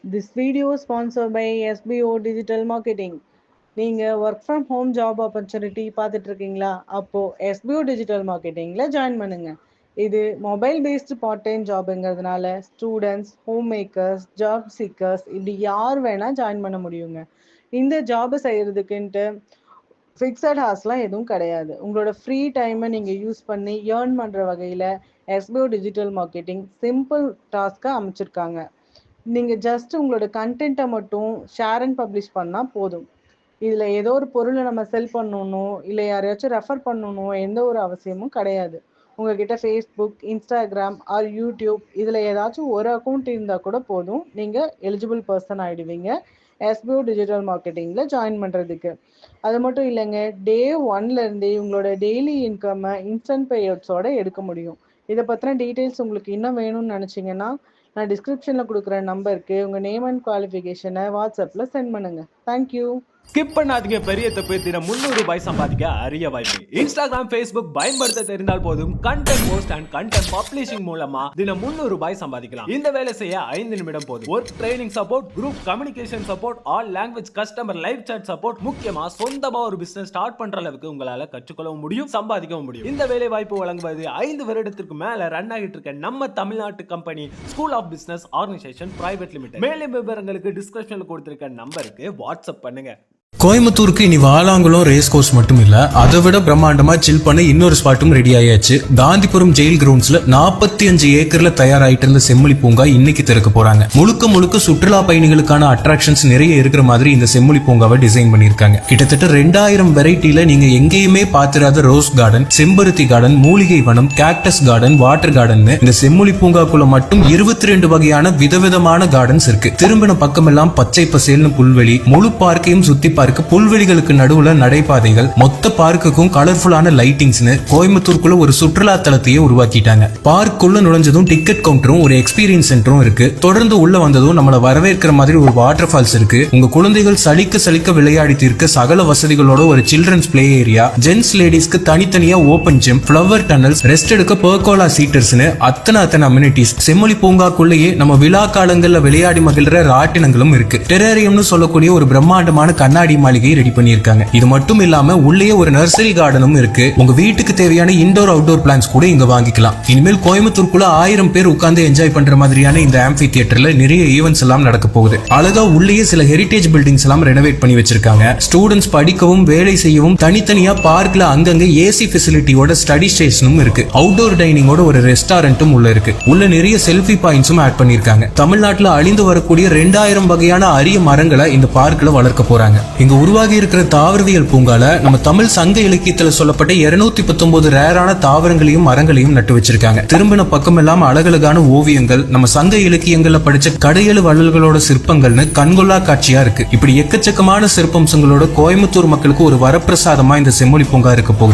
This video is sponsored by SBO Digital Marketing. நீங்கள் work from home job opportunity பார்த்துட்டு இருக்கீங்களா? அப்போது SBO digital மார்க்கெட்டிங்கில் ஜாயின் பண்ணுங்கள். இது மொபைல் பேஸ்டு பார்ட் டைம் ஜாபுங்கிறதுனால students, homemakers, job seekers இப்படி யார் வேணால் ஜாயின் பண்ண முடியுங்க. இந்த ஜாபை செய்கிறதுக்குன்ட்டு ஃபிக்ஸட் ஹார்ஸ்லாம் எதுவும் கிடையாது. உங்களோட ஃப்ரீ டைமை நீங்கள் யூஸ் பண்ணி ஏர்ன் பண்ணுற வகையில் SBO டிஜிட்டல் மார்க்கெட்டிங் சிம்பிள் டாஸ்க்காக அமைச்சிருக்காங்க. நீங்கள் ஜஸ்ட் உங்களோட கண்டென்ட்டை மட்டும் ஷேர் அண்ட் பப்ளிஷ் பண்ணால் போதும். இதில் ஏதோ ஒரு பொருளை நம்ம செல் பண்ணணும், இல்லை யாரையாச்சும் ரெஃபர் பண்ணணும், எந்த ஒரு அவசியமும் கிடையாது. உங்ககிட்ட ஃபேஸ்புக், இன்ஸ்டாகிராம் ஆர் யூடியூப் இதில் ஏதாச்சும் ஒரு அக்கௌண்ட் இருந்தால் கூட போதும், நீங்கள் எலிஜிபிள் பர்சன் ஆகிடுவீங்க SBO டிஜிட்டல் மார்க்கெட்டிங்கில் ஜாயின் பண்ணுறதுக்கு. அது மட்டும் இல்லைங்க, டே 1லேருந்தே உங்களோட டெய்லி இன்கம்மை இன்ஸ்டன்ட் பேஅவுட்ஸோட எடுக்க முடியும். இதை பற்றின டீட்டெயில்ஸ் உங்களுக்கு இன்னும் வேணும்னு நினச்சிங்கன்னா நான் டிஸ்கிரிப்ஷனில் கொடுக்குற நம்பருக்கு உங்கள் நேம் அண்ட் குவாலிஃபிகேஷனை வாட்ஸ்அப்பில் சென்ட் பண்ணுங்கள். தேங்க்யூ. ஸ்கிப் பண்ணாதீங்க. பெரிய தப்பு. தினம் 300 ரூபாய் சம்பாதிக்க அரிய வாய்ப்பு. இன்ஸ்டாகிராம், ஃபேஸ்புக் பயன்படுத்த தெரிந்தால் போதும், content post and content publishing மூலமா தினம் 300 ரூபாய் சம்பாதிக்கலாம். இந்த வேலை செய்ய 5 நிமிடம் போதும். Work training support, group communication support, all language customer live chat support, முக்கியமா சொந்தமா ஒரு பிசினஸ் ஸ்டார்ட் பண்ற அளவுக்கு உங்களால கற்றுக்கொள்ளவும் முடியும், சம்பாதிக்கவும் முடியும். இந்த வேலை வாய்ப்பு வழங்குவது 5 வருடத்திற்கு மேல ரன் ஆகிட்டு இருக்க நம்ம தமிழ்நாட்டு company school of business organisation private limited. மேலும் விவரங்களுக்கு டிஸ்கிரிப்ஷன்ல கொடுத்திருக்க நம்பருக்கு வாட்ஸ்அப் பண்ணுங்க. கோயம்புத்தூருக்கு இனி வாலாங்குளம் ரேஸ் கோர்ஸ் மட்டும் இல்ல, அதை விட பிரம்மாண்டமா சில் பண்ண இன்னொரு ஸ்பாட்டும் ரெடி ஆயாச்சு. காந்திபுரம் ஜெயில் கிரவுண்ட்ஸ்ல 45 ஏக்கர்ல தயாராயிட்டு இருந்த செம்மொழி பூங்கா இன்னைக்கு திறக்க போறாங்க. முழுக்க சுற்றுலா பயணிகளுக்கான அட்ராக்ஷன்ஸ் நிறைய இருக்கிற மாதிரி இந்த செம்மொழி பூங்காவை டிசைன் பண்ணிருக்காங்க. கிட்டத்தட்ட 2000 வெரைட்டில நீங்க எங்கேயுமே பாத்திராத ரோஸ் கார்டன், செம்பருத்தி கார்டன், மூலிகை வனம், கேக்டஸ் கார்டன், வாட்டர் கார்டன், இந்த செம்மொழி பூங்காக்குள்ள மட்டும் 22 வகையான விதவிதமான கார்டன்ஸ் இருக்கு. திரும்பின பக்கமெல்லாம் பச்சை பசேல்னு புல்வெளி, முழு பார்க்கையும் சுத்தி பார்க்க புல்வெளிகளுக்கு நடுவுல நடைபாதைகள், மொத்த பார்க்குக்கும் கலர்ஃபுல்லான லைட்டிங்ஸ்னு கோயம்புத்தூருக்குள்ள ஒரு சுற்றுலா தலத்தையே உருவாக்கிட்டாங்க. பார்க்குள்ள நுழைஞ்சதும் டிக்கெட் கவுண்டரும் ஒரு எக்ஸ்பீரியன்ஸ் சென்டரும் இருக்கு. தொடர்ந்து உள்ள வந்ததும் நம்மள வரவேற்கிற மாதிரி ஒரு வாட்டர் ஃபால்ஸ் இருக்கு. உங்க குழந்தைகள் சலிக்க விளையாடி தீர்க்க சகல வசதிகளோட ஒரு சில்ட்ரன்ஸ் பிளே ஏரியா, ஜென்ஸ் லேடிஸ்க்கு தனித்தனியா open gym, flower tunnels, rest எடுக்க பெர்கோலா சீட்டர்ஸ்னு அத்தனை அம்யூனிட்டிஸ். செம்மொழி பூங்காக்குள்ளேயே நம்ம விழா காலங்கள்ல விளையாடி மகிழ்ற ராட்டினங்களும் இருக்கு. டெரேரியம்னு சொல்லக்கூடிய ஒரு பிரம்மாண்டமான கண்ணாடி மாளிகை ரெடி பண்ணிருக்காங்க. இது மட்டும் இல்லாம உள்ளேயே ஒரு நர்சரி கார்டனும் இருக்கு. உங்க வீட்டுக்கு தேவையான இன்டோர் அவுட்டோர் பிளான்ஸ் கூட இங்க வாங்கிக்கலாம். இனிமேல் கோயம்புத்தூருக்குள்ள 1000 பேர் உட்கார்ந்து என்ஜாய் பண்ற மாதிரியான இந்த ஆம்பி தியேட்டர்ல நிறைய ஈவென்ட்ஸ் எல்லாம் நடக்க போகுது. அழகா உள்ளேயே சில ஹெரிடேஜ் பில்டிங்ஸ் எல்லாம் ரெனோவேட் பண்ணி வச்சிருக்காங்க. ஸ்டூடெண்ட்ஸ் படிக்கவும் வேலை செய்யவும் தனித்தனியா பார்க்ல அங்கங்க ஏசி ஃபெசிலிட்டியோட ஸ்டடி ஸ்டேஷனும் இருக்கு. அவுட்டோர் டைனிங்கோட ஒரு ரெஸ்டாரண்ட்டும் உள்ள இருக்கு. உள்ள நிறைய செல்ஃபி பாயிண்ட்ஸும் ஆட் பண்ணிருக்காங்க. தமிழ்நாட்டுல அழிந்து வரக்கூடிய 2000 வகையான அரிய மரங்களை இந்த பார்க்ல வளர்க்க போறாங்க. இங்க உருவாகி இருக்கிற தாவரவியல் பூங்கால நம்ம தமிழ் சங்க இலக்கியத்துல சொல்லப்பட்ட 219 ரேரான தாவரங்களையும் மரங்களையும் நட்டு வச்சிருக்காங்க. திரும்பின பக்கம் எல்லாம் அழகழகான ஓவியங்கள், நம்ம சங்க இலக்கியங்கள்ல படிச்ச கடையெழு வள்ளல்களோட சிற்பங்கள்னு கண்கொள்ளா காட்சியா இருக்கு. இப்படி எக்கச்சக்கமான சிற்பம்சங்களோட கோயம்புத்தூர் மக்களுக்கு ஒரு வரப்பிரசாதமா இந்த செம்மொழி பூங்கா இருக்க போகுது.